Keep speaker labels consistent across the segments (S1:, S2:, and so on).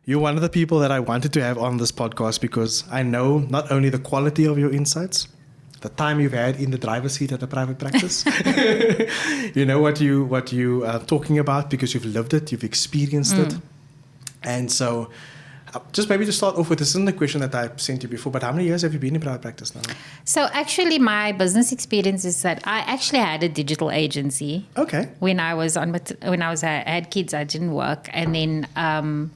S1: You're one of the people that I wanted to have on this podcast because I know not only the quality of your insights, the time you've had in the driver's seat at a private practice. You know what you are talking about because you've lived it, you've experienced it. And so just maybe to start off with, this isn't a question that I sent you before, but how many years have you been in private practice now?
S2: So actually my business experience is that I actually had a digital agency.
S1: Okay.
S2: When I had kids, I didn't work. And then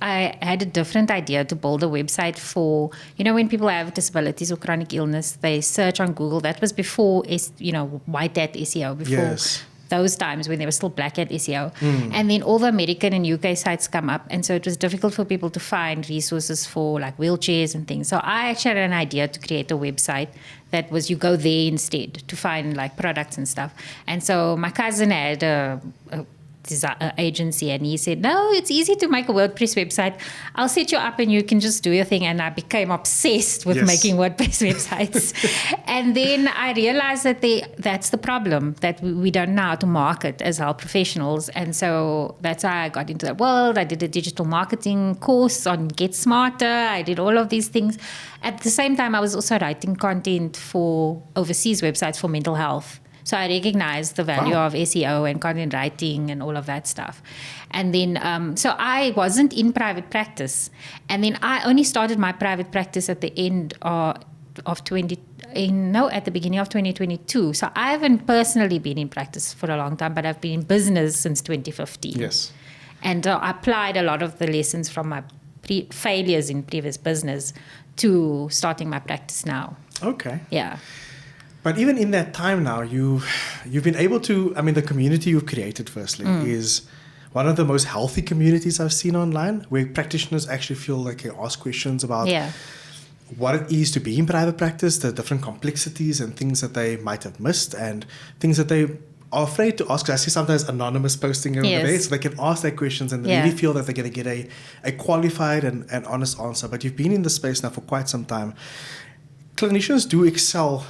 S2: I had a different idea to build a website for, when people have disabilities or chronic illness, they search on Google. That was before, white hat SEO, before those times when there was still black hat SEO. And then all the American and UK sites come up. And so it was difficult for people to find resources for like wheelchairs and things. So I actually had an idea to create a website that was you go there instead to find like products and stuff. And so my cousin had a agency and he said, no, it's easy to make a WordPress website. I'll set you up and you can just do your thing. And I became obsessed with making WordPress websites. And then I realized that that's the problem, that we don't know how to market as health professionals. And so that's how I got into that world. I did a digital marketing course on Get Smarter. I did all of these things. At the same time, I was also writing content for overseas websites for mental health. So I recognized the value of SEO and content writing and all of that stuff. And then, so I wasn't in private practice. And then I only started my private practice at the end at the beginning of 2022. So I haven't personally been in practice for a long time, but I've been in business since 2015.
S1: Yes.
S2: And I applied a lot of the lessons from my failures in previous business to starting my practice now.
S1: Okay.
S2: Yeah.
S1: But even in that time now, you've been able to, the community you've created, firstly, is one of the most healthy communities I've seen online, where practitioners actually feel like they ask questions about what it is to be in private practice, the different complexities and things that they might have missed and things that they are afraid to ask. I see sometimes anonymous posting over there, so they can ask their questions and they really feel that they're going to get a qualified and honest answer. But you've been in the space now for quite some time. Clinicians do excel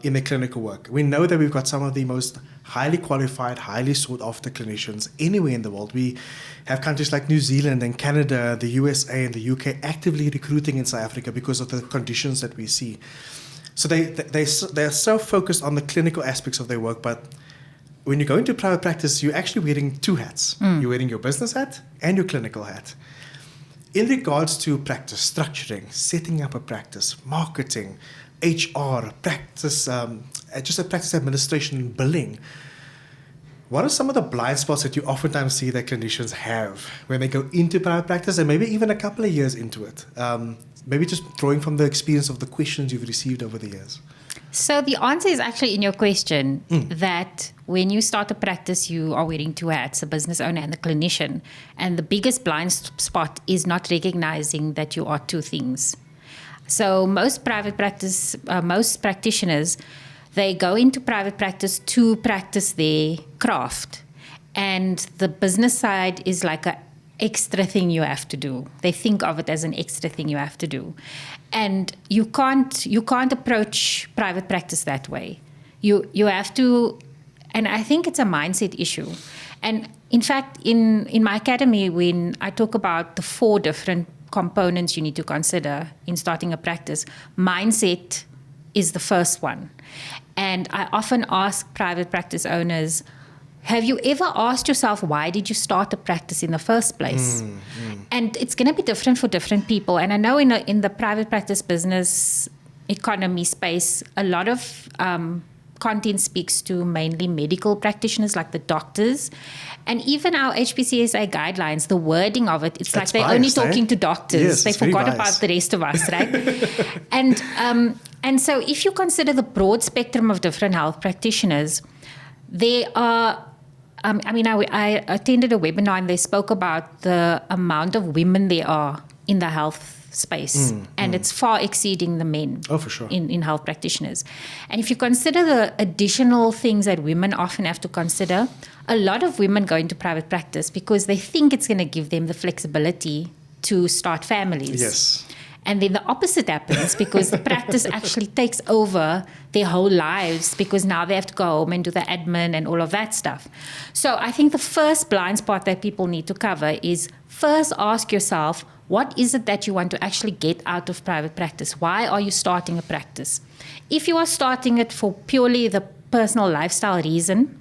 S1: in their clinical work. We know that we've got some of the most highly qualified, highly sought after clinicians anywhere in the world. We have countries like New Zealand and Canada, the USA and the UK actively recruiting in South Africa because of the conditions that we see. So they're so focused on the clinical aspects of their work, but when you go into private practice, you're actually wearing two hats. You're wearing your business hat and your clinical hat. In regards to practice structuring, setting up a practice, marketing, HR, practice, just a practice administration and billing. What are some of the blind spots that you oftentimes see that clinicians have when they go into private practice and maybe even a couple of years into it? Maybe just drawing from the experience of the questions you've received over the years.
S2: So the answer is actually in your question that when you start a practice, you are wearing two hats, a business owner and a clinician. And the biggest blind spot is not recognizing that you are two things. So most practitioners, they go into private practice to practice their craft. And the business side is like an extra thing you have to do. They think of it as an extra thing you have to do. And you can't approach private practice that way. You have to, and I think it's a mindset issue. And in fact, in my academy, when I talk about the 4 different components you need to consider in starting a practice, mindset is the first one. And I often ask private practice owners, have you ever asked yourself, why did you start a practice in the first place? And it's going to be different for different people. And I know in the private practice business economy space, a lot of content speaks to mainly medical practitioners like the doctors. And even our HPCSA guidelines, the wording of it, it's like they're only talking to doctors.
S1: Yes,
S2: they forgot about the rest of us, right? And so if you consider the broad spectrum of different health practitioners, there are, I attended a webinar and they spoke about the amount of women there are in the health space, and it's far exceeding the men
S1: for sure.
S2: in health practitioners. And if you consider the additional things that women often have to consider, a lot of women go into private practice because they think it's going to give them the flexibility to start families.
S1: Yes.
S2: And then the opposite happens because the practice actually takes over their whole lives because now they have to go home and do the admin and all of that stuff. So I think the first blind spot that people need to cover is first ask yourself, what is it that you want to actually get out of private practice? Why are you starting a practice? If you are starting it for purely the personal lifestyle reason,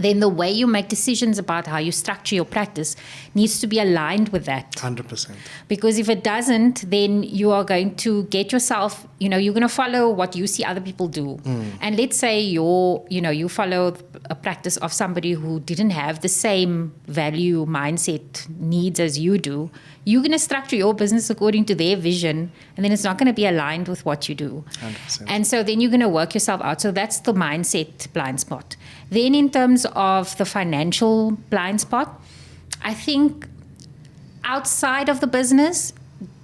S2: then the way you make decisions about how you structure your practice needs to be aligned with that.
S1: 100%.
S2: Because if it doesn't, then you are going to get yourself, you're going to follow what you see other people do. And let's say you follow a practice of somebody who didn't have the same value mindset needs as you do. You're going to structure your business according to their vision, and then it's not going to be aligned with what you do.
S1: 100%.
S2: And so then you're going to work yourself out. So that's the mindset blind spot. Then in terms of the financial blind spot, I think outside of the business,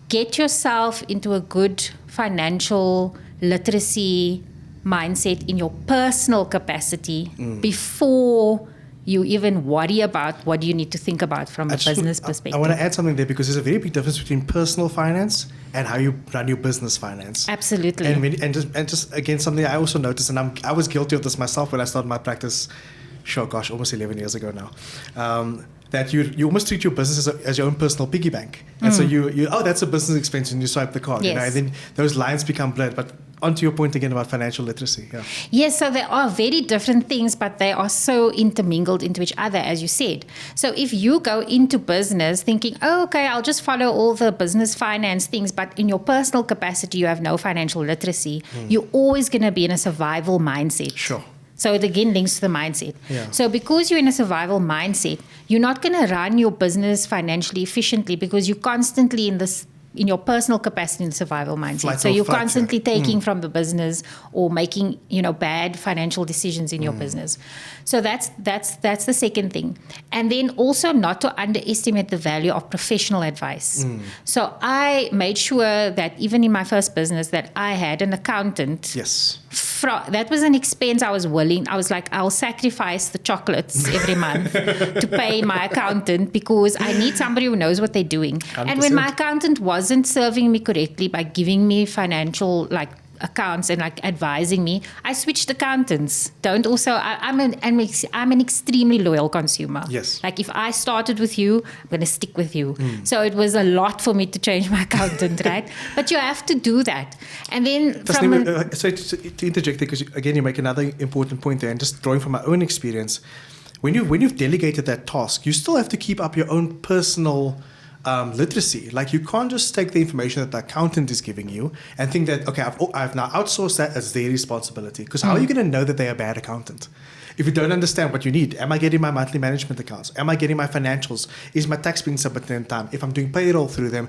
S2: get yourself into a good financial literacy mindset in your personal capacity before you even worry about what you need to think about from a business perspective.
S1: I want to add something there because there's a very big difference between personal finance and how you run your business finance.
S2: Absolutely.
S1: And just again, something I also noticed, and I was guilty of this myself when I started my practice, almost 11 years ago now, that you almost treat your business as your own personal piggy bank. And so that's a business expense and you swipe the card.
S2: Yes.
S1: And then those lines become blurred. But onto your point again about financial literacy. Yeah.
S2: Yes, so there are very different things, but they are so intermingled into each other, as you said. So if you go into business thinking, okay, I'll just follow all the business finance things, but in your personal capacity, you have no financial literacy, you're always going to be in a survival mindset.
S1: Sure.
S2: So it again links to the mindset.
S1: Yeah.
S2: So because you're in a survival mindset, you're not going to run your business financially efficiently because you're constantly in your personal capacity in survival mindset. So you're constantly taking from the business or making, bad financial decisions in your business. So that's the second thing. And then also not to underestimate the value of professional advice. So I made sure that even in my first business that I had an accountant.
S1: Yes.
S2: That was an expense I was willing. I was like, I'll sacrifice the chocolates every month to pay my accountant because I need somebody who knows what they're doing. 100%. And when my accountant wasn't serving me correctly by giving me financial accounts and advising me, I switched accountants. I'm an extremely loyal consumer.
S1: Yes.
S2: If I started with you, I'm going to stick with you. So it was a lot for me to change my accountant, right? But you have to do that. And then
S1: sorry to interject there, because again, you make another important point there, and just drawing from my own experience, when you've delegated that task, you still have to keep up your own personal literacy. You can't just take the information that the accountant is giving you and think that, okay, I've now outsourced that as their responsibility. Because how are you going to know that they're a bad accountant? If you don't understand what you need, am I getting my monthly management accounts? Am I getting my financials? Is my tax being submitted in time? If I'm doing payroll through them,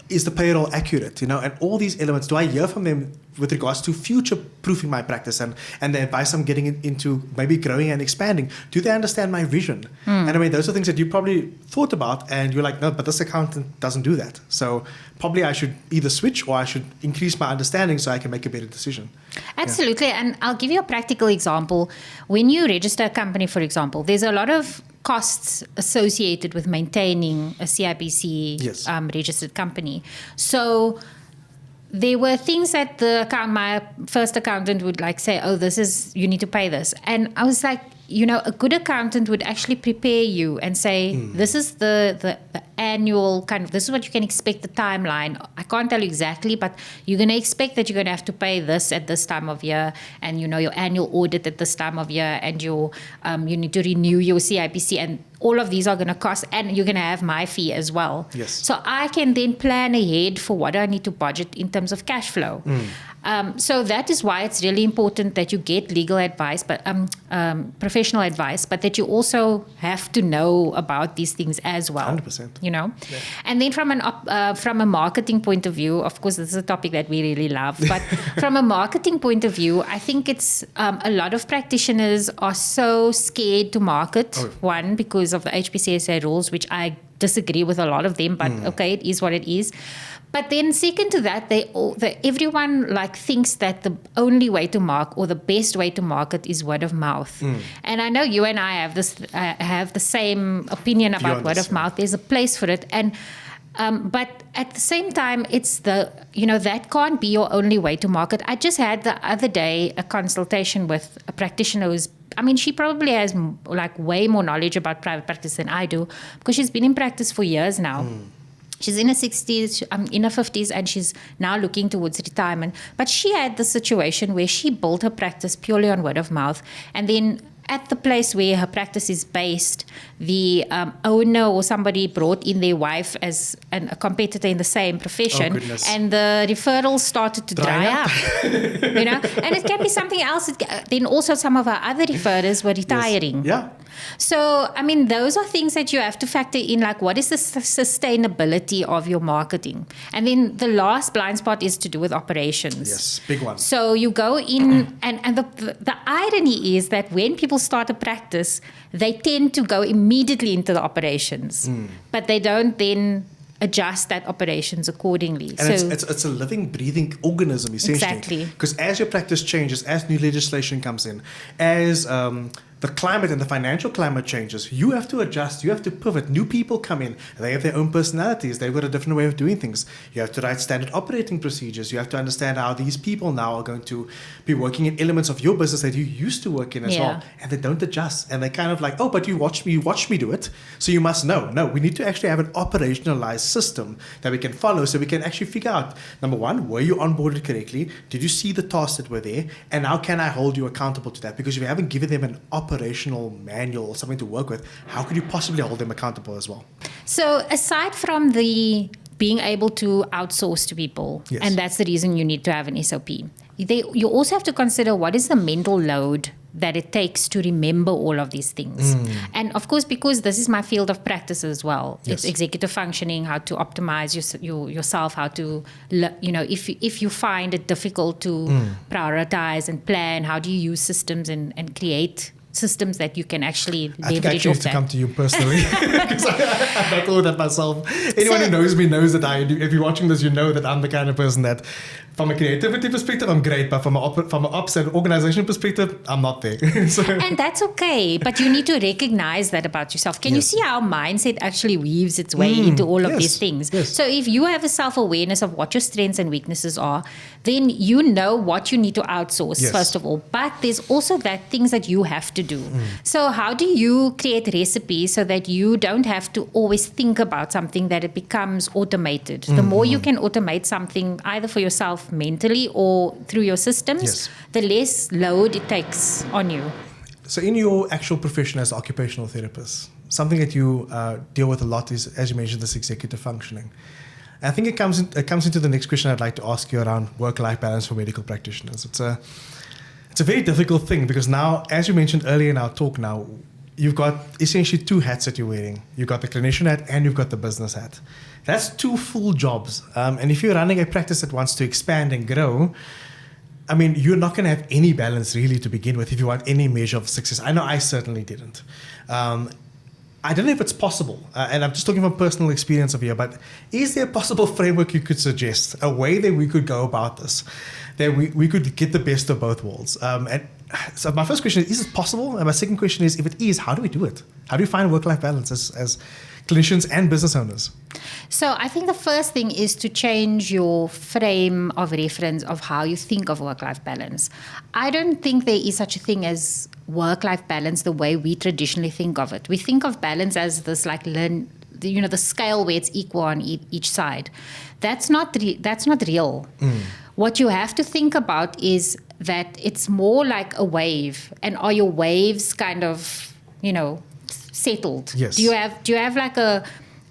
S1: is the payroll accurate? And all these elements, do I hear from them with regards to future-proofing my practice and the advice I'm getting into maybe growing and expanding? Do they understand my vision? And those are things that you probably thought about and you're like, no, but this accountant doesn't do that. So probably I should either switch or I should increase my understanding so I can make a better decision.
S2: Absolutely. Yeah. And I'll give you a practical example. When you register a company, for example, there's a lot of costs associated with maintaining a CIPC registered company. So there were things that my first accountant would say, you need to pay this. And I was like, a good accountant would actually prepare you and say, this is the annual this is what you can expect, the timeline. I can't tell you exactly, but you're going to expect that you're going to have to pay this at this time of year, and your annual audit at this time of year, and you need to renew your CIPC, and all of these are going to cost, and you're going to have my fee as well.
S1: Yes.
S2: So I can then plan ahead for what I need to budget in terms of cash flow. So that is why it's really important that you get legal advice, but professional advice, but that you also have to know about these things as well.
S1: 100%.
S2: Yeah. And then from a marketing point of view, of course, this is a topic that we really love, but from a marketing point of view, I think it's a lot of practitioners are so scared to market, one, because of the HPCSA rules, which I disagree with a lot of them, but okay, it is what it is. But then second to that, everyone thinks that the only way to market or the best way to market is word of mouth. And I know you and I have the same opinion about word of mouth. There's a place for it. And But at the same time, it's that can't be your only way to market. I just had the other day a consultation with a practitioner she probably has like way more knowledge about private practice than I do, because she's been in practice for years now. She's in her 60s, in her 50s, and she's now looking towards retirement. But she had the situation where she built her practice purely on word of mouth. And then at the place where her practice is based, the owner or somebody brought in their wife as a competitor in the same profession, and the referrals started to dry up. And it can be something else. Then also some of our other referrers were retiring.
S1: Yes. Yeah.
S2: So, those are things that you have to factor in, like what is the sustainability of your marketing? And then the last blind spot is to do with operations.
S1: Yes, big one.
S2: So you go in, and the irony is that when people start a practice, they tend to go immediately into the operations, but they don't then adjust that operations accordingly.
S1: And it's a living, breathing organism, essentially.
S2: Exactly.
S1: Because as your practice changes, as new legislation comes in, as the climate and the financial climate changes, you have to adjust, you have to pivot. New people come in, they have their own personalities, they've got a different way of doing things. You have to write standard operating procedures, you have to understand how these people now are going to be working in elements of your business that you used to work in as well. And they don't adjust, and they kind of like, oh, but you watched me do it, so you must know. No, we need to actually have an operationalized system that we can follow, so we can actually figure out, number one, were you onboarded correctly? Did you see the tasks that were there? And how can I hold you accountable to that? Because if you haven't given them an operational manual or something to work with, how could you possibly hold them accountable as well?
S2: So aside from the being able to outsource to people, and that's the reason you need to have an SOP, you also have to consider what is the mental load that it takes to remember all of these things. And of course, because this is my field of practice as well, it's executive functioning, how to optimize yourself, how to, if you find it difficult to prioritize and plan, how do you use systems and create systems that you can actually leverage off that.
S1: I come to you personally because I've done all that myself. Anyone who knows me knows that if you're watching this, you know that I'm the kind of person that, from a creativity perspective, I'm great, but from an ops and organization perspective, I'm not there.
S2: And that's okay, but you need to recognize that about yourself. Can you see how mindset actually weaves its way into all of these things? So if you have a self-awareness of what your strengths and weaknesses are, then you know what you need to outsource, first of all. But there's also things that you have to do. So how do you create recipes so that you don't have to always think about something, that it becomes automated? The more you can automate something, either for yourself mentally or through your systems, the less load it takes on you.
S1: So in your actual profession as an occupational therapist, something that you deal with a lot is, as you mentioned, this executive functioning. I think it comes into the next question I'd like to ask you around work-life balance for medical practitioners. It's a very difficult thing, because now, as you mentioned earlier in our talk now, you've got essentially two hats that you're wearing. You've got the clinician hat and you've got the business hat. That's two full jobs. And if you're running a practice that wants to expand and grow, you're not going to have any balance really to begin with if you want any measure of success. I know I certainly didn't. I don't know if it's possible, and I'm just talking from personal experience of here, but is there a possible framework you could suggest, a way that we could go about this, that we could get the best of both worlds? And so my first question is it possible? And my second question is, if it is, how do we do it? How do you find work-life balance as clinicians and business owners?
S2: So I think the first thing is to change your frame of reference of how you think of work-life balance. I don't think there is such a thing as work-life balance the way we traditionally think of it. We think of balance as this the scale where it's equal on each side. That's not real. What you have to think about is that it's more like a wave, and are your waves kind of settled?
S1: Yes.
S2: Do you have like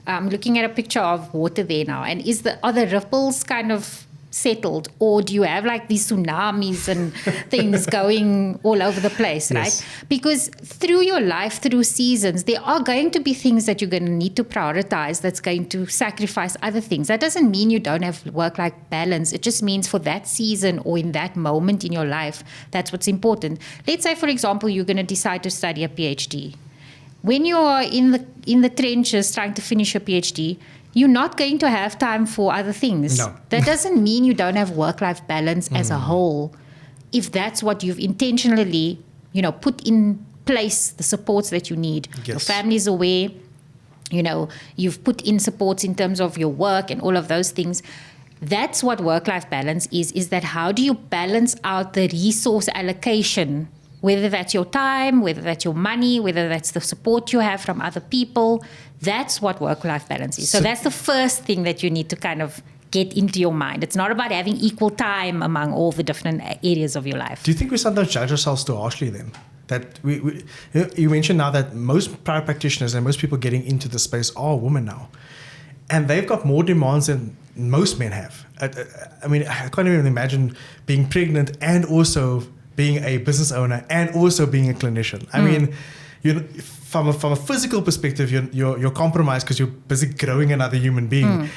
S2: I'm looking at a picture of water there now, and are the ripples kind of settled, or do you have like these tsunamis and things going all over the place, right? Because through your life, through seasons, there are going to be things that you're going to need to prioritize that's going to sacrifice other things. That doesn't mean you don't have work-life balance. It just means for that season or in that moment in your life, that's what's important. Let's say, for example, you're going to decide to study a PhD. When you are in the trenches trying to finish your PhD, you're not going to have time for other things.
S1: No.
S2: That doesn't mean you don't have work-life balance as a whole. If that's what you've intentionally, put in place, the supports that you need.
S1: Yes.
S2: Your family's aware, you've put in supports in terms of your work and all of those things. That's what work-life balance is that how do you balance out the resource allocation, whether that's your time, whether that's your money, whether that's the support you have from other people. That's what work-life balance is. So that's the first thing that you need to kind of get into your mind. It's not about having equal time among all the different areas of your life.
S1: Do you think we sometimes judge ourselves too harshly then? That you mentioned now that most private practitioners and most people getting into the space are women now. And they've got more demands than most men have. I mean, I can't even imagine being pregnant and also being a business owner and also being a clinician. I mean, from a physical perspective, you're compromised because you're busy growing another human being.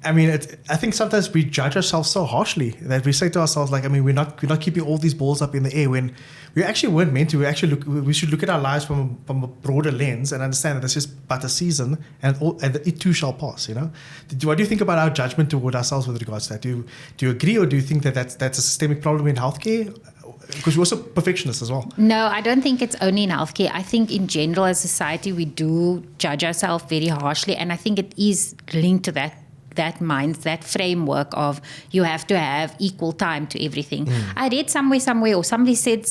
S1: I mean, I think sometimes we judge ourselves so harshly that we say to ourselves, like, I mean, we're not keeping all these balls up in the air when we actually weren't meant to. We should look at our lives from a broader lens and understand that this is but a season, and it too shall pass. What do you think about our judgment toward ourselves with regards to that? Do you agree, or do you think that that's a systemic problem in healthcare? Because we're also perfectionists as well.
S2: No, I don't think it's only in healthcare. I think in general as society we do judge ourselves very harshly, and I think it is linked to that framework of you have to have equal time to everything. I read somewhere, or somebody said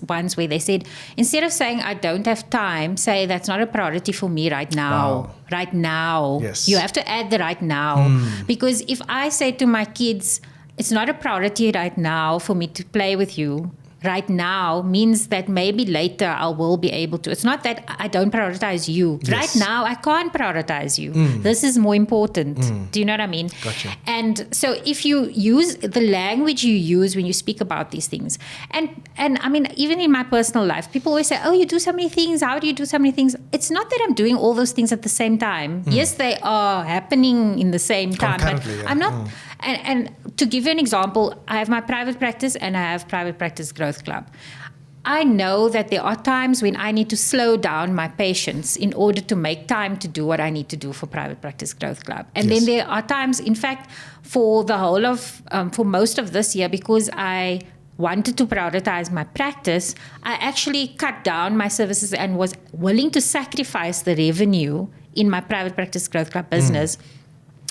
S2: once where they said, instead of saying I don't have time, say that's not a priority for me right now.
S1: Wow.
S2: Right now.
S1: Yes.
S2: You have to add the right now. Because if I say to my kids, it's not a priority right now for me to play with you, right now means that maybe later I will be able to. It's not that I don't prioritize you.
S1: Yes.
S2: Right now, I can't prioritize you. This is more important. Do you know what I mean?
S1: Gotcha.
S2: And so if you use the language you use when you speak about these things, and I mean, even in my personal life, people always say, oh, you do so many things. How do you do so many things? It's not that I'm doing all those things at the same time. Yes, they are happening in the same time, but I'm not... And to give you an example, I have my private practice and I have Private Practice Growth Club. I know that there are times when I need to slow down my patients in order to make time to do what I need to do for Private Practice Growth Club. And then there are times, in fact, for the whole of, for most of this year, because I wanted to prioritize my practice, I actually cut down my services and was willing to sacrifice the revenue in my Private Practice Growth Club business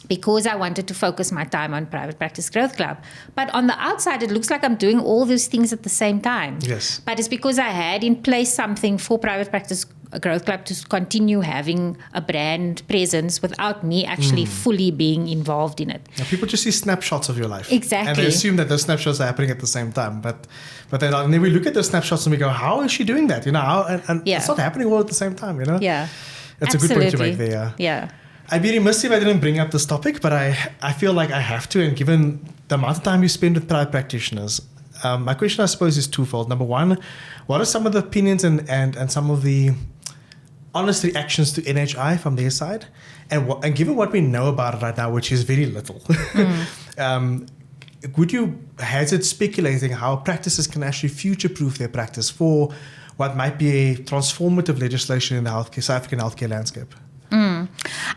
S2: because I wanted to focus my time on Private Practice Growth Club. But on the outside, it looks like I'm doing all those things at the same time.
S1: Yes.
S2: But it's because I had in place something for Private Practice Growth Club to continue having a brand presence without me actually fully being involved in it.
S1: Now, people just see snapshots of your life.
S2: Exactly.
S1: And they assume that those snapshots are happening at the same time. But then we look at those snapshots and we go, how is she doing that? And it's not happening all at the same time,
S2: Yeah.
S1: That's a good point to make there.
S2: Yeah.
S1: I'd be remiss if I didn't bring up this topic, but I feel like I have to. And given the amount of time you spend with private practitioners, my question, I suppose, is twofold. Number one, what are some of the opinions and some of the honest reactions to NHI from their side? And given what we know about it right now, which is very little, would you hazard speculating how practices can actually future-proof their practice for what might be a transformative legislation in the South African healthcare landscape?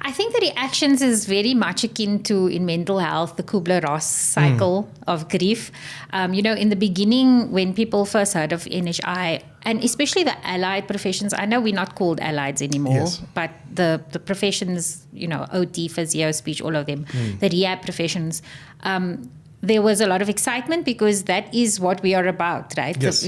S2: I think the reactions is very much akin to, in mental health, the Kubler-Ross cycle of grief. In the beginning, when people first heard of NHI, and especially the allied professions, I know we're not called allieds anymore, but the professions, OT, physio, speech, all of them, the rehab professions, there was a lot of excitement because that is what we are about, right?
S1: Yes.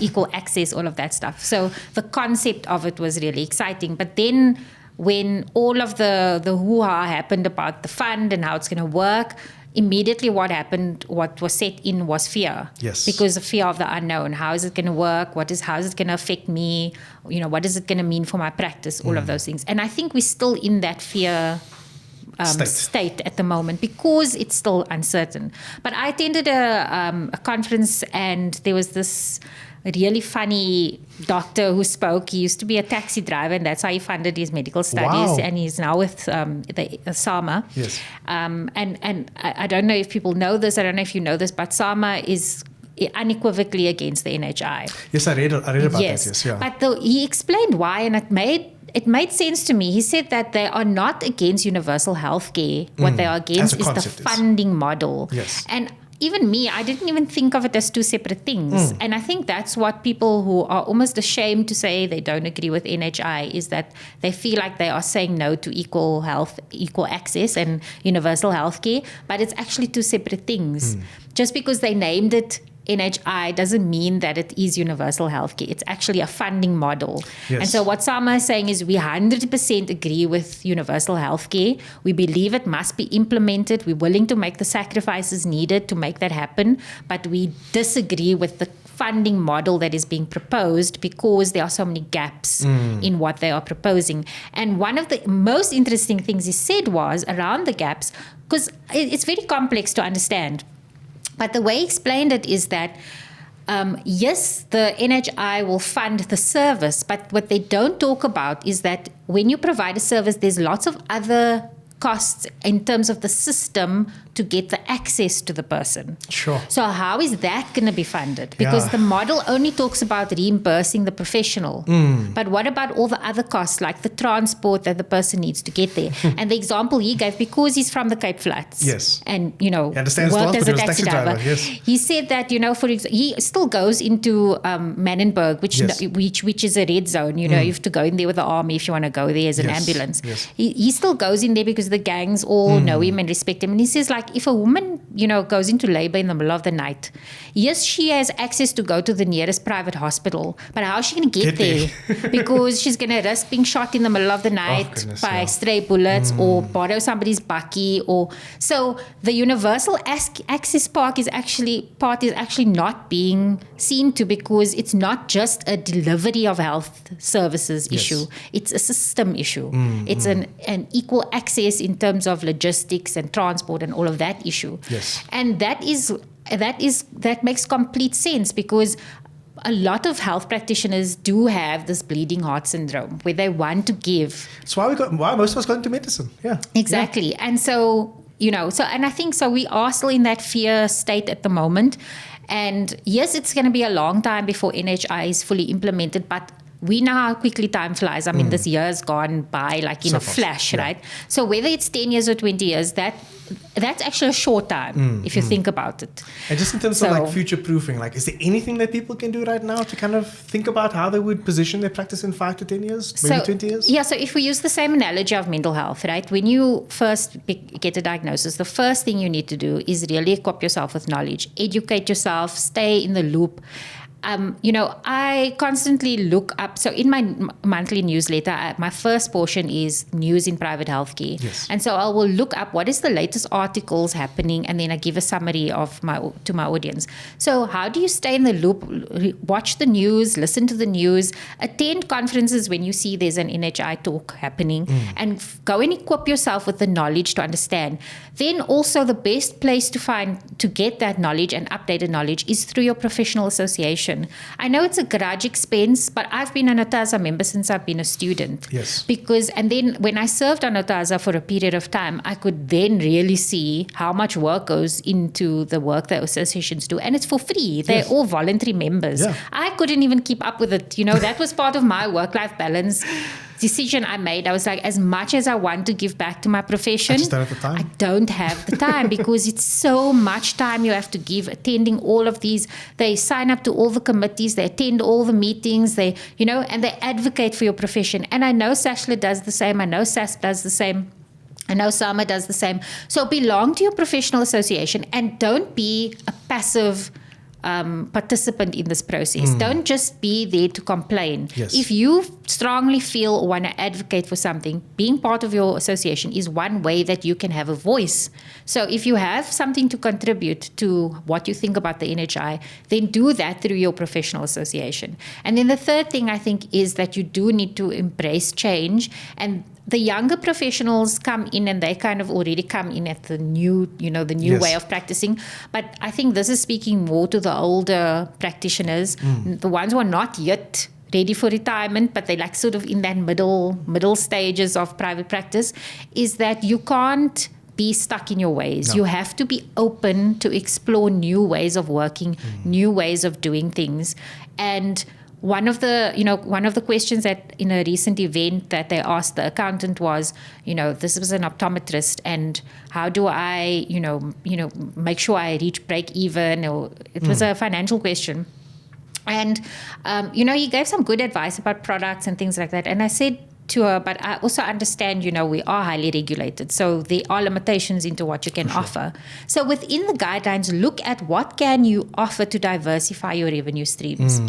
S2: Equal access, all of that stuff. So the concept of it was really exciting. But then when all of the hoo-ha happened about the fund and how it's going to work, immediately what was set in was fear.
S1: Yes.
S2: Because the fear of the unknown. How is it going to work? How is it going to affect me? What is it going to mean for my practice? All of those things. And I think we're still in that fear state at the moment because it's still uncertain. But I attended a conference and there was this really funny doctor who spoke. He used to be a taxi driver and that's how he funded his medical studies.
S1: Wow.
S2: And he's now with the SAMA.
S1: Yes.
S2: And I don't know if people know this. I don't know if you know this, but SAMA is unequivocally against the NHI.
S1: Yes, I read about that. Yes, yeah.
S2: But he explained why, and it made sense to me. He said that they are not against universal health care. What they are against is the funding model.
S1: Yes.
S2: And even me, I didn't even think of it as two separate things. And I think that's what people who are almost ashamed to say they don't agree with NHI is that they feel like they are saying no to equal health, equal access and universal healthcare, but it's actually two separate things. Just because they named it NHI doesn't mean that it is universal healthcare. It's actually a funding model.
S1: Yes.
S2: And so what Sama is saying is we 100% agree with universal healthcare. We believe it must be implemented. We're willing to make the sacrifices needed to make that happen. But we disagree with the funding model that is being proposed because there are so many gaps in what they are proposing. And one of the most interesting things he said was around the gaps, because it's very complex to understand. But the way he explained it is that, yes, the NHI will fund the service, but what they don't talk about is that when you provide a service, there's lots of other costs in terms of the system to get the access to the person.
S1: Sure.
S2: So how is that going to be funded? Because the model only talks about reimbursing the professional. But what about all the other costs, like the transport that the person needs to get there? And the example he gave, because he's from the Cape Flats.
S1: Yes.
S2: And, you know,
S1: He understands
S2: worked as a
S1: transport,
S2: taxi driver.
S1: yes.
S2: He said that, you know, for example, he still goes into Manenberg, which is a red zone. You know, you have to go in there with the army if you want to go there as an ambulance.
S1: Yes.
S2: He still goes in there because the gangs all know him and respect him. And he says, like, if a woman, you know, goes into labor in the middle of the night, yes, she has access to go to the nearest private hospital, but how is she going to get there? Because she's going to risk being shot in the middle of the night by stray bullets or borrow somebody's bakkie. Or so the universal access part is actually not being seen to, because it's not just a delivery of health services issue. It's a system issue. It's an equal access in terms of logistics and transport and all of that issue.
S1: Yes.
S2: And that makes complete sense, because a lot of health practitioners do have this bleeding heart syndrome where they want to give.
S1: It's why most of us got into medicine. Yeah.
S2: Exactly. Yeah. And so, you know, and I think so we are still in that fear state at the moment. And yes, it's going to be a long time before NHI is fully implemented, but we know how quickly time flies. I mean, this year has gone by like in a flash, right? So whether it's 10 years or 20 years, that's actually a short time if you think about it.
S1: And just in terms of like future proofing, like, is there anything that people can do right now to kind of think about how they would position their practice in 5 to 10 years, maybe 20 years?
S2: Yeah, so if we use the same analogy of mental health, right? When you first get a diagnosis, the first thing you need to do is really equip yourself with knowledge, educate yourself, stay in the loop. You know, I constantly look up. So in my monthly newsletter, my first portion is news in private healthcare.
S1: Yes.
S2: And so I will look up what is the latest articles happening, and then I give a summary to my audience. So how do you stay in the loop? Watch the news, listen to the news, attend conferences when you see there's an NHI talk happening, and go and equip yourself with the knowledge to understand. Then also the best place to get that knowledge and updated knowledge is through your professional association. I know it's a garage expense, but I've been an OTASA member since I've been a student.
S1: Yes.
S2: And then when I served on OTASA for a period of time, I could then really see how much work goes into the work that associations do. And it's for free. They're all voluntary members. Yeah. I couldn't even keep up with it. You know, that was part of my work-life balance decision I made. I was like, as much as I want to give back to my profession, I don't have the time because it's so much time you have to give attending all of these. They sign up to all the committees, they attend all the meetings, and they advocate for your profession. And I know Sashla does the same. I know SAS does the same. I know Sama does the same. So belong to your professional association and don't be a passive participant in this process. Don't just be there to complain.
S1: Yes.
S2: If you strongly feel or want to advocate for something, being part of your association is one way that you can have a voice. So if you have something to contribute to what you think about the NHI, then do that through your professional association. And then the third thing I think is that you do need to embrace change, and the younger professionals come in and they kind of already come in at the new way of practicing. But I think this is speaking more to the older practitioners, the ones who are not yet ready for retirement, but they're like sort of in that middle stages of private practice, is that you can't be stuck in your ways. No. You have to be open to explore new ways of working, new ways of doing things. And one of the questions that in a recent event that they asked the accountant was, this was an optometrist, and how do I, make sure I reach break even? Or it was a financial question. And, he gave some good advice about products and things like that. And I said to her, but I also understand, we are highly regulated. So there are limitations into what you can offer. So within the guidelines, look at what can you offer to diversify your revenue streams.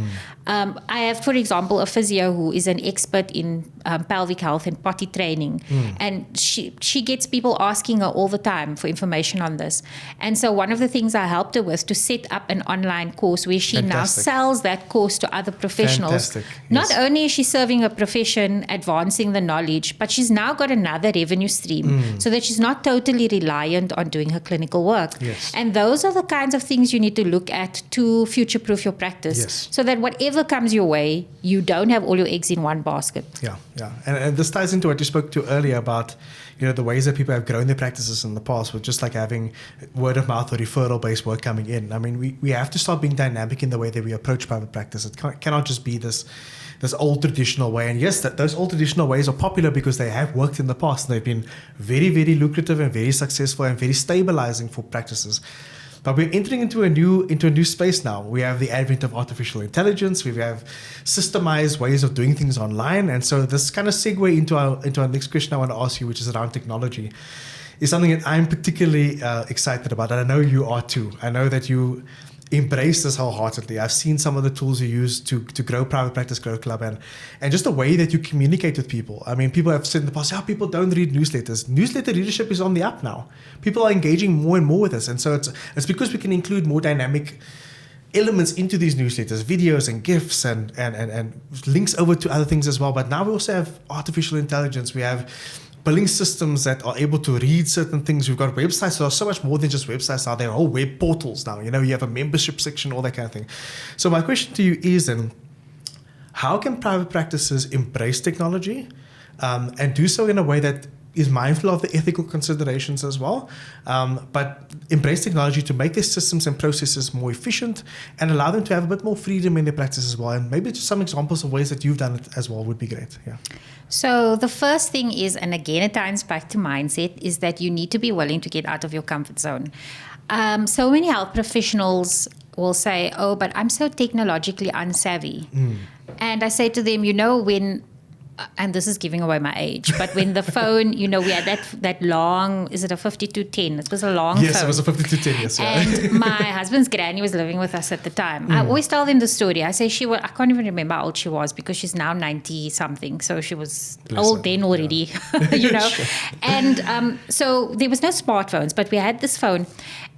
S2: I have, for example, a physio who is an expert in pelvic health and potty training. And she gets people asking her all the time for information on this. And so one of the things I helped her with to set up an online course where she now sells that course to other professionals.
S1: Fantastic.
S2: Not only is she serving a profession, advancing the knowledge, but she's now got another revenue stream so that she's not totally reliant on doing her clinical work.
S1: Yes.
S2: And those are the kinds of things you need to look at to future-proof your practice so that whatever comes your way, you don't have all your eggs in one basket.
S1: Yeah. And this ties into what you spoke to earlier about, the ways that people have grown their practices in the past with just like having word of mouth or referral-based work coming in. I mean, we have to start being dynamic in the way that we approach private practice. It cannot just be this old traditional way. And yes, those old traditional ways are popular because they have worked in the past and they've been very, very lucrative and very successful and very stabilizing for practices. But we're entering into a new space now. We have the advent of artificial intelligence. We have systemized ways of doing things online. And so this kind of segue into our next question I want to ask you, which is around technology, is something that I'm particularly excited about. And I know you are too. I know that you embrace this wholeheartedly. I've seen some of the tools you use to grow Private Practice Growth Club and just the way that you communicate with people. I mean, people have said in the past, people don't read newsletters. Newsletter readership is on the up now. People are engaging more and more with us. And so it's because we can include more dynamic elements into these newsletters, videos and GIFs and links over to other things as well. But now we also have artificial intelligence. We have billing systems that are able to read certain things. We've got websites that are so much more than just websites now. They're all web portals now. You have a membership section, all that kind of thing. So my question to you is then, how can private practices embrace technology and do so in a way that is mindful of the ethical considerations as well, but embrace technology to make their systems and processes more efficient and allow them to have a bit more freedom in their practice as well? And maybe just some examples of ways that you've done it as well would be great. Yeah.
S2: So the first thing is, and again it ties back to mindset, is that you need to be willing to get out of your comfort zone. So many health professionals will say, but I'm so technologically unsavvy. And I say to them, when, and this is giving away my age, but when the phone, we had that long, is it a 5210? It was a long phone.
S1: Yes, it was a 5210, yes.
S2: And my husband's granny was living with us at the time. I always tell them the story. I say I can't even remember how old she was because she's now 90 something. So she was old then already, Sure. And so there was no smartphones, but we had this phone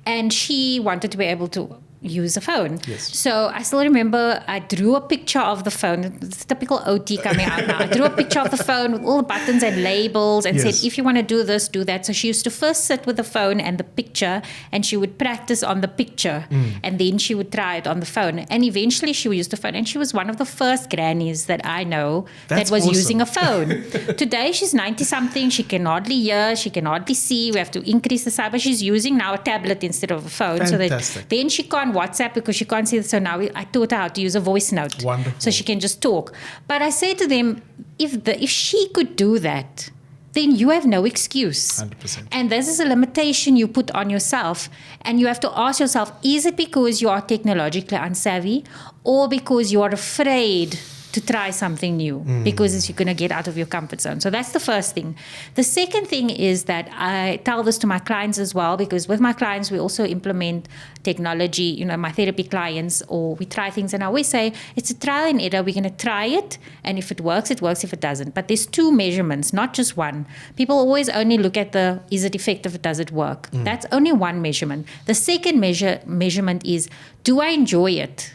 S2: and she wanted to be able to use a phone.
S1: Yes.
S2: So I still remember I drew a picture of the phone. It's typical OT coming out now. I drew a picture of the phone with all the buttons and labels and said, if you want to do this, do that. So she used to first sit with the phone and the picture and she would practice on the picture and then she would try it on the phone. And eventually she would use the phone. And she was one of the first grannies that I know that was using a phone. Today she's 90 something. She can hardly hear. She can hardly see. We have to increase the size. But she's using now a tablet instead of a phone.
S1: Fantastic.
S2: So that then she can't WhatsApp because she can't see. So now I taught her how to use a voice note.
S1: Wonderful.
S2: So she can just talk. But I say to them, if she could do that, then you have no excuse.
S1: 100%.
S2: And this is a limitation you put on yourself. And you have to ask yourself, is it because you are technologically unsavvy or because you are afraid to try something new because you're going to get out of your comfort zone? So that's the first thing. The second thing is that I tell this to my clients as well, because with my clients, we also implement technology, my therapy clients, or we try things. And I always say, it's a trial and error. We're going to try it. And if it works, it works. If it doesn't. But there's two measurements, not just one. People always only look at is it effective? Does it work? That's only one measurement. The second measurement is, do I enjoy it?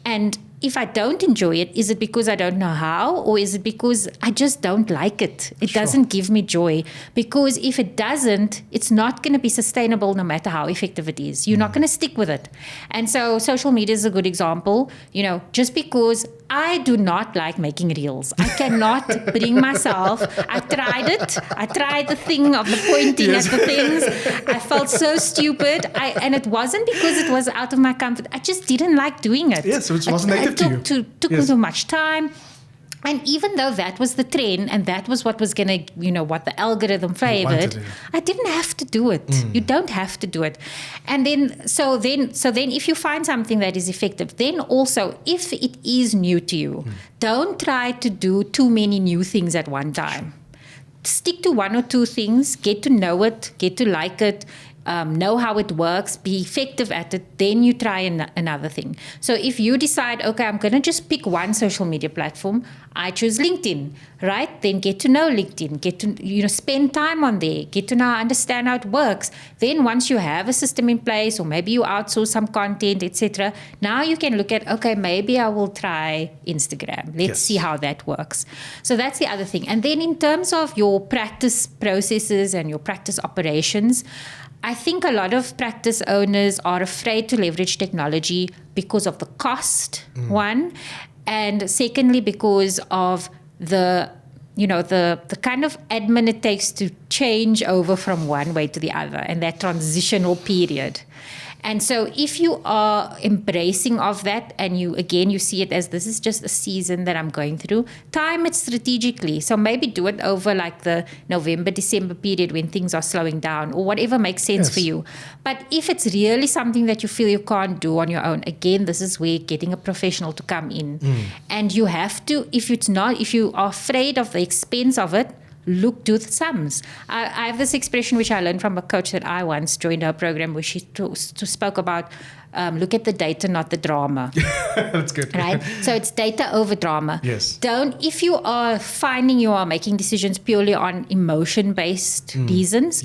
S2: And if I don't enjoy it, is it because I don't know how, or is it because I just don't like it? It doesn't give me joy. Because if it doesn't, it's not going to be sustainable no matter how effective it is. You're not going to stick with it. And so social media is a good example. Just because I do not like making reels. I cannot bring myself. I tried it. I tried the thing of the pointing at the things. I felt so stupid. And it wasn't because it was out of my comfort. I just didn't like doing it.
S1: Yes, so it wasn't native to you.
S2: It took me too much time. And even though that was the trend and that was what was going to, what the algorithm favored, I didn't have to do it. You don't have to do it. And then, so then if you find something that is effective, then also if it is new to you, don't try to do too many new things at one time. Stick to one or two things, get to know it, get to like it, know how it works, be effective at it, then you try another thing. So if you decide, okay, I'm going to just pick one social media platform, I choose LinkedIn, right? Then get to know LinkedIn, get to, spend time on there, get to now understand how it works. Then once you have a system in place, or maybe you outsource some content, etc., now you can look at, okay, maybe I will try Instagram. Let's see how that works. So that's the other thing. And then in terms of your practice processes and your practice operations, I think a lot of practice owners are afraid to leverage technology because of the cost, one, and secondly, because of the kind of admin it takes to change over from one way to the other and that transitional period. And so if you are embracing of that and you see it as this is just a season that I'm going through, time it strategically. So maybe do it over like the November, December period when things are slowing down or whatever makes sense for you. But if it's really something that you feel you can't do on your own, again, this is where getting a professional to come in. And you have to, if you are afraid of the expense of it, do the sums. I have this expression which I learned from a coach that I once joined her program where she spoke about look at the data, not the drama.
S1: That's good.
S2: Right? So it's data over drama.
S1: Yes.
S2: If you are finding you are making decisions purely on emotion-based reasons,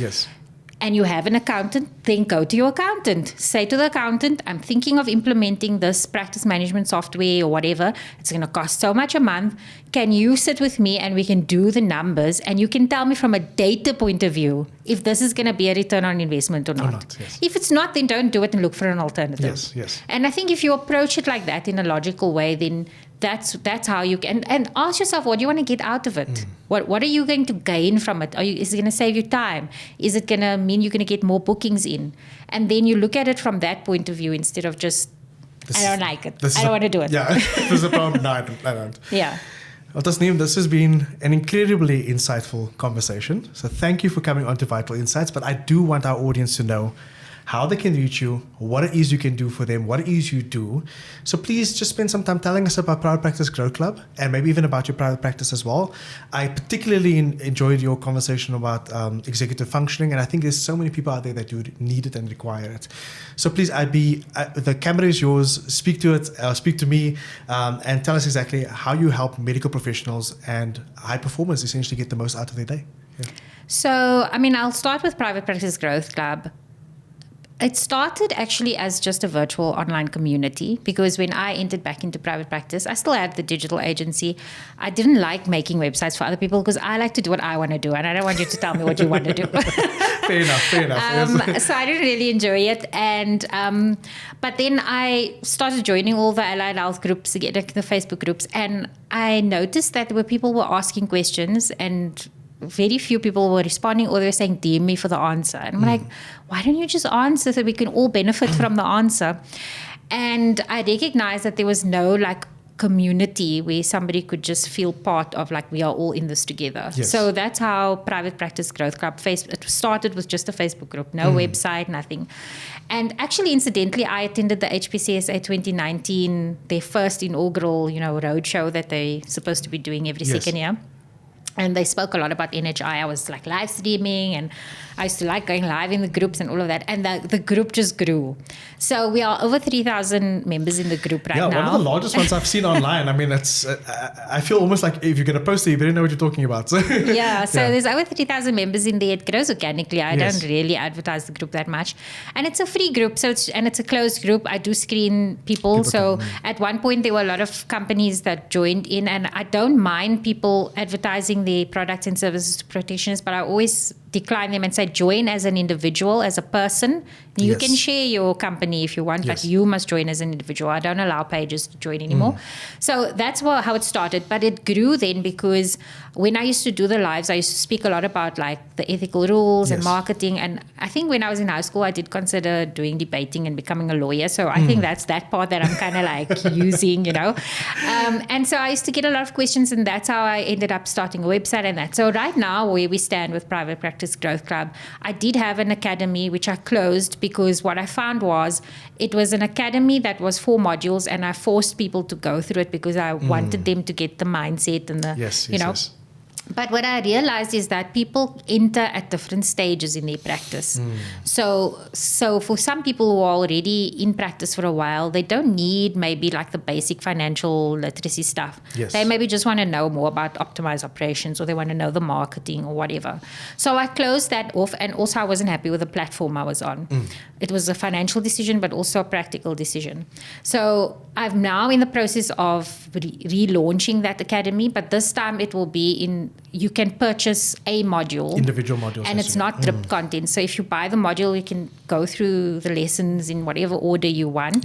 S2: and you have an accountant, then go to your accountant. Say to the accountant, I'm thinking of implementing this practice management software or whatever. It's going to cost so much a month. Can you sit with me and we can do the numbers and you can tell me from a data point of view if this is going to be a return on investment or not. If it's not, then don't do it and look for an alternative.
S1: Yes.
S2: And I think if you approach it like that in a logical way, then that's how you can, and ask yourself, what do you want to get out of it? What are you going to gain from it? Is it going to save you time? Is it going to mean you're going to get more bookings in? And then you look at it from that point of view instead of just, I don't like it. I don't want to do it.
S1: Yeah, there's a problem. No, I don't.
S2: Yeah.
S1: Well, Tasneem, this has been an incredibly insightful conversation. So thank you for coming on to Vital Insights. But I do want our audience to know how they can reach you, what it is you can do for them, what it is you do. So please just spend some time telling us about Private Practice Growth Club and maybe even about your private practice as well. I particularly enjoyed your conversation about executive functioning, and I think there's so many people out there that do need it and require it. So please, the camera is yours. Speak to it, speak to me, and tell us exactly how you help medical professionals and high performers essentially get the most out of their day. Yeah.
S2: So, I'll start with Private Practice Growth Club. It started actually as just a virtual online community because when I entered back into private practice, I still had the digital agency. I didn't like making websites for other people because I like to do what I want to do and I don't want you to tell me what you want to do.
S1: Fair enough.
S2: So I didn't really enjoy it. And but then I started joining all the allied health groups, the Facebook groups, and I noticed that people were asking questions and very few people were responding or they were saying, DM me for the answer. And I'm like, why don't you just answer so we can all benefit from the answer? And I recognized that there was no community where somebody could just feel part of we are all in this together.
S1: Yes.
S2: So that's how Private Practice Growth Club, it started with just a Facebook group, no website, nothing. And actually, incidentally, I attended the HPCSA 2019, their first inaugural, roadshow that they're supposed to be doing every second year. And they spoke a lot about NHI. I was live streaming and I used to going live in the groups and all of that. And the group just grew. So we are over 3,000 members in the group right now.
S1: Yeah, one of the largest ones I've seen online. It's I feel almost like if you're going to post it, you better know what you're talking about. So
S2: there's over 3,000 members in there. It grows organically. I don't really advertise the group that much. And it's a free group. It's a closed group. I do screen people. So at one point, there were a lot of companies that joined in. And I don't mind people advertising their products and services to practitioners, but I always decline them and say join as an individual, as a person. You can share your company if you want, but you must join as an individual. I don't allow pages to join anymore. So that's how it started. But it grew then because when I used to do the lives, I used to speak a lot about like the ethical rules and marketing. And I think when I was in high school, I did consider doing debating and becoming a lawyer. So I think that's that part that I'm kind of like using, you know. And so I used to get a lot of questions, and that's how I ended up starting a website and that. So right now, where we stand with Private Practice Growth Club, I did have an academy which I closed because what I found was it was an academy that was 4 modules, and I forced people to go through it because I wanted them to get the mindset and the, you know. But what I realized is that people enter at different stages in their practice. So for some people who are already in practice for a while, they don't need maybe like the basic financial literacy stuff. They maybe just want to know more about optimized operations, or they want to know the marketing or whatever. So I closed that off, and also I wasn't happy with the platform I was on. It was a financial decision, but also a practical decision. So I'm now in the process of relaunching that academy, but this time it will be you can purchase a module. Individual modules. And it's not drip content. So if you buy the module, you can go through the lessons in whatever order you want.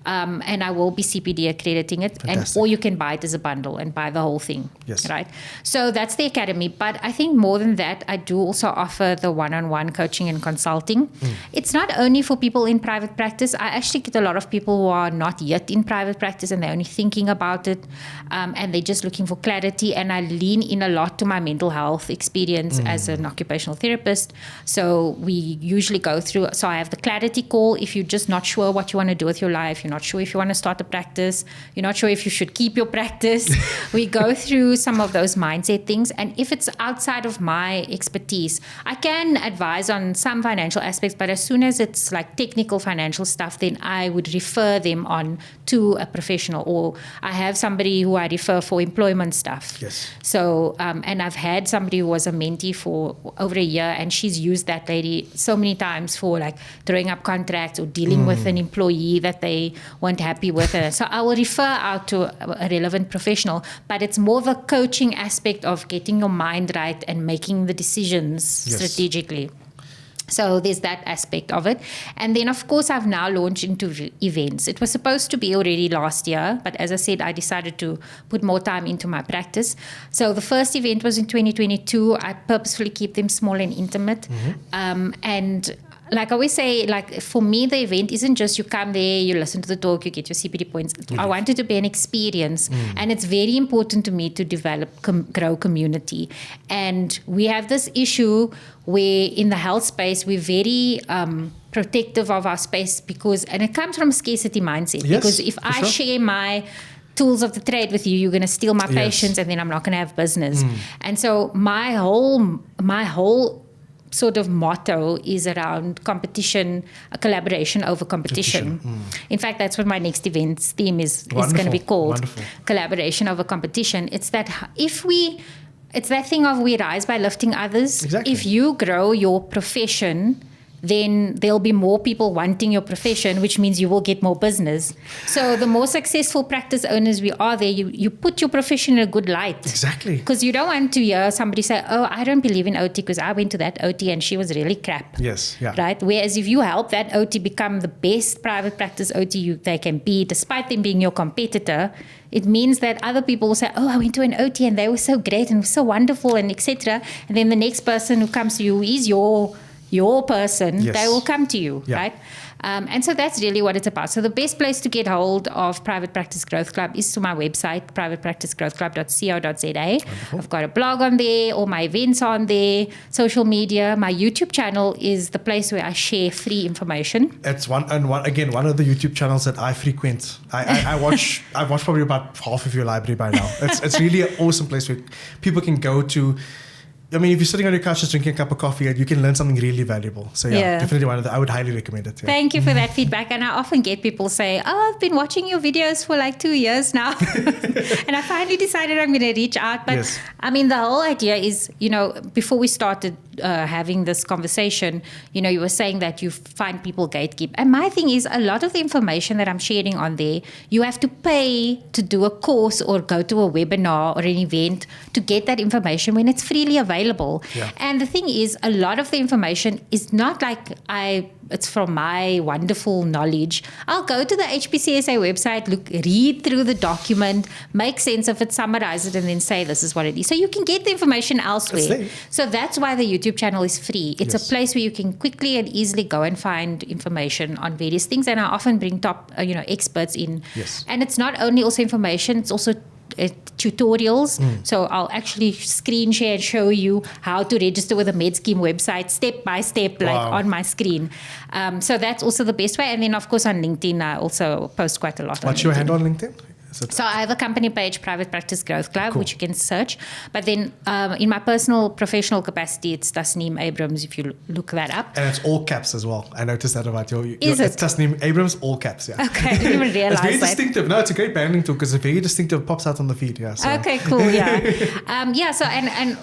S2: And I will be CPD accrediting it. Or you can buy it as a bundle and buy the whole thing. Right? So that's the academy. But I think more than that, I do also offer the one-on-one coaching and consulting. It's not only for people in private practice. I actually get a lot of people who are not yet in private practice and they're only thinking about it. And they're just looking for clarity. And I lean in a lot to my mental health experience as an occupational therapist. So we usually go through, so I have the clarity call. If you're just not sure what you want to do with your life, you're not sure if you want to start a practice, you're not sure if you should keep your practice. We go through some of those mindset things. And if it's outside of my expertise, I can advise on some financial aspects, but as soon as it's like technical financial stuff, then I would refer them on to a professional, or I have somebody who I refer for employment stuff. So, and I've had somebody who was a mentee for over a year, and she's used that lady so many times for like drawing up contracts or dealing with an employee that they weren't happy with her. So I will refer out to a relevant professional, but it's more the coaching aspect of getting your mind right and making the decisions strategically. So there's that aspect of it. And then, of course, I've now launched into events. It was supposed to be already last year, but as I said, I decided to put more time into my practice. So the first event was in 2022. I purposefully keep them small and intimate. And like I always say, like for me, the event isn't just you come there, you listen to the talk, you get your CPD points. I want it to be an experience. And it's very important to me to develop, grow community. And we have this issue where in the health space, we're very protective of our space and it comes from a scarcity mindset. Because if I share my tools of the trade with you, you're going to steal my patients, and then I'm not going to have business. And so my whole sort of motto is around competition, collaboration over competition. In fact, that's what my next event's theme is going to be called. Collaboration over competition. It's that it's that thing of we rise by lifting others. If you grow your profession, then there'll be more people wanting your profession, which means you will get more business. So the more successful practice owners we are there, you put your profession in a good light. Because you don't want to hear somebody say, oh, I don't believe in OT because I went to that OT and she was really crap. Right? Whereas if you help that OT become the best private practice OT they can be, despite them being your competitor, it means that other people will say, oh, I went to an OT and they were so great and so wonderful and etc. And then the next person who comes to you is your person, they will come to you, right? And so that's really what it's about. So the best place to get hold of Private Practice Growth Club is to my website, privatepracticegrowthclub.co.za. I've got a blog on there, all my events are on there, social media. My YouTube channel is the place where I share free information.
S1: It's one of the YouTube channels that I frequent. I've watched probably about half of your library by now. It's really an awesome place where people can go to. I mean, if you're sitting on your couch just drinking a cup of coffee, you can learn something really valuable. So definitely I would highly recommend it.
S2: Thank you for that feedback. And I often get people say, oh, I've been watching your videos for like 2 years now. And I finally decided I'm going to reach out. But I mean, the whole idea is, before we started having this conversation, you were saying that you find people gatekeep. And my thing is, a lot of the information that I'm sharing on there, you have to pay to do a course or go to a webinar or an event to get that information when it's freely available.
S1: Yeah.
S2: And the thing is, a lot of the information is not like it's from my wonderful knowledge. I'll go to the HPCSA website, read through the document, make sense of it, summarize it, and then say this is what it is. So you can get the information elsewhere. So that's why the YouTube channel is free. It's a place where you can quickly and easily go and find information on various things. And I often bring top, experts in.
S1: Yes.
S2: And it's not only also information, it's also tutorials. So I'll actually screen share and show you how to register with the MedScheme website step by step, like on my screen. So that's also the best way. And then, of course, on LinkedIn, I also post quite a lot.
S1: What's your handle on LinkedIn?
S2: So I have a company page, Private Practice Growth Club, which you can search. But then in my personal professional capacity, it's Tasneem Abrahams, if you look that up.
S1: And it's all caps as well. I noticed that about your
S2: Is it?
S1: It's Tasneem Abrahams, all caps, yeah.
S2: Okay, I didn't even realize
S1: it's very
S2: that.
S1: distinctive. No, it's a great branding tool because it's very distinctive. It pops out on the feed, yeah. So.
S2: Okay, cool, yeah. So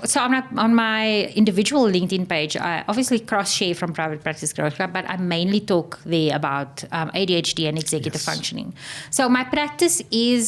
S2: so on my individual LinkedIn page, I obviously cross-share from Private Practice Growth Club, but I mainly talk there about ADHD and executive functioning. So my practice is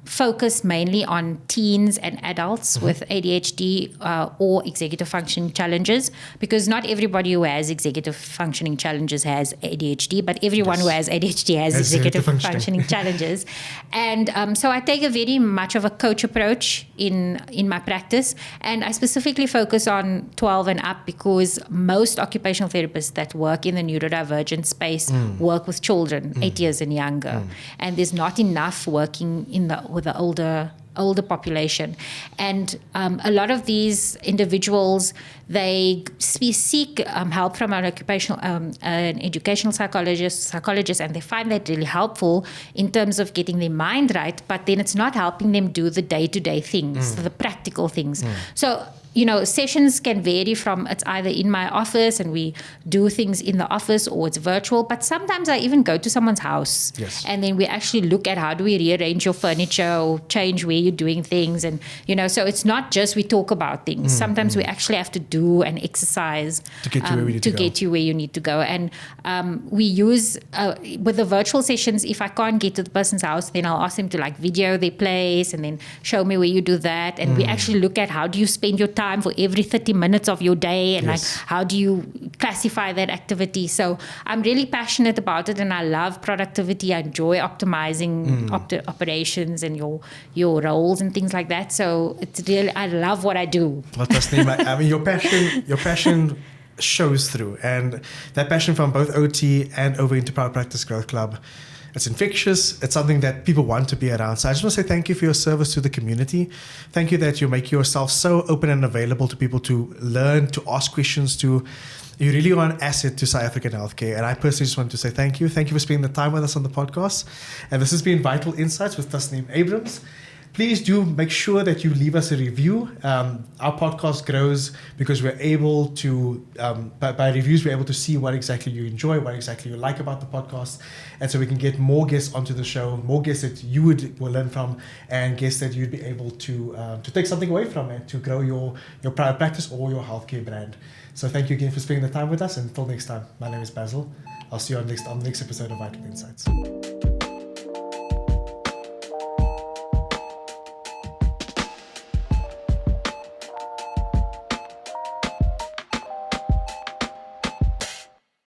S2: focused mainly on teens and adults with ADHD or executive functioning challenges, because not everybody who has executive functioning challenges has ADHD, but everyone who has ADHD has executive functioning challenges. And so I take a very much of a coach approach in my practice, and I specifically focus on 12 and up because most occupational therapists that work in the neurodivergent space work with children 8 years and younger, and there's not enough working with the older population. And a lot of these individuals, they seek help from an occupational, an educational psychologist, and they find that really helpful in terms of getting their mind right, but then it's not helping them do the day-to-day things, the practical things. So sessions can vary from it's either in my office and we do things in the office, or it's virtual, but sometimes I even go to someone's house and then we actually look at how do we rearrange your furniture or change where you're doing things. And, so it's not just we talk about things. Sometimes we actually have to do an exercise
S1: to get you where we need
S2: to get you where you need to go. And we use, with the virtual sessions, if I can't get to the person's house, then I'll ask them to video their place and then show me where you do that. And we actually look at how do you spend your time for every 30 minutes of your day, and how do you classify that activity. So I'm really passionate about it, and I love productivity. I enjoy optimizing operations and your roles and things like that. So it's really, I love what I do.
S1: Well, Tasneem, I mean, your passion shows through, and that passion from both OT and over into Private Practice Growth Club, it's infectious. It's something that people want to be around. So I just want to say thank you for your service to the community. Thank you that you make yourself so open and available to people to learn, to ask questions, you really are an asset to South African healthcare. And I personally just want to say thank you. Thank you for spending the time with us on the podcast. And this has been Vital Insights with Tasneem Abrahams. Please do make sure that you leave us a review. Our podcast grows because we're able to, by reviews, we're able to see what exactly you enjoy, what exactly you like about the podcast. And so we can get more guests onto the show, more guests that you will learn from, and guests that you'd be able to take something away from and to grow your private practice or your healthcare brand. So thank you again for spending the time with us. And until next time, my name is Basil. I'll see you on the next episode of Vital Insights.